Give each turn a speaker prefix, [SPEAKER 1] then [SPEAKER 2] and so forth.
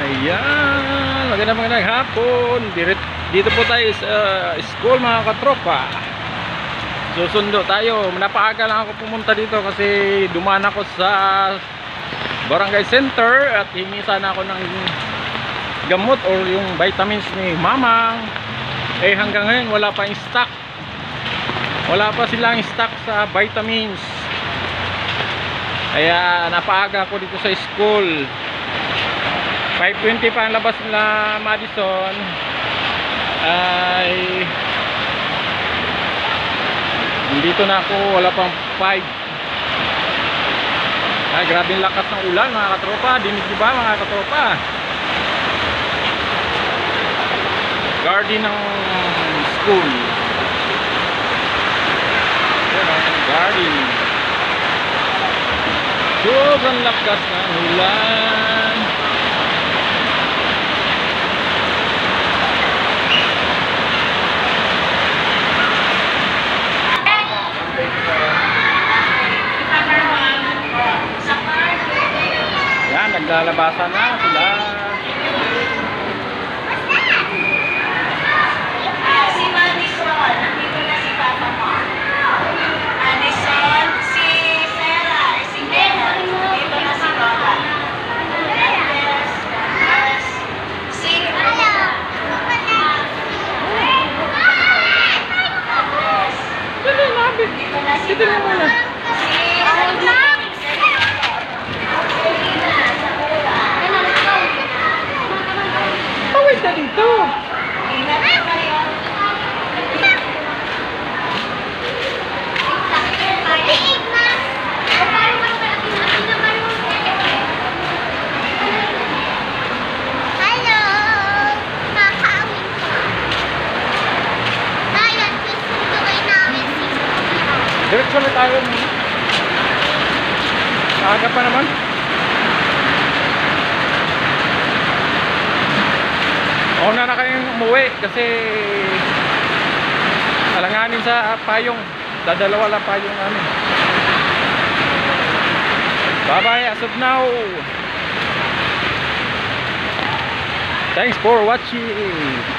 [SPEAKER 1] Ayan, magandang hapon. Dito po tayo sa school mga katropa. Susundo tayo. Napaaga lang ako pumunta dito kasi dumaan ako sa barangay center at hingi sana ako ng gamot or yung vitamins ni Mamang. Eh hanggang ngayon wala pa yung stock. Wala pa silang stock sa vitamins. Kaya napaaga ako dito sa school. 5:20 pa ang labas nila Madison. Ay dito na ako, wala pang 5. Ay grabe yung lakas ng ulan mga katropa. Dinig nyo ba mga katropa? Garden ng school. Garden. Sobrang lakas ng ulan. Yan, naglalabasan na sila.
[SPEAKER 2] Si Madison, nandito na si Papa mo. Madison, si Sarah, si Bella, nandito na si Lola. Si dito na si Mama.
[SPEAKER 1] Pawis na dito. Diretso na tayo. Aga pa naman. Una na kayong umuwi kasi alanganin sa payong. Dadalawa lang payong namin. Bye bye as of now. Thanks for watching.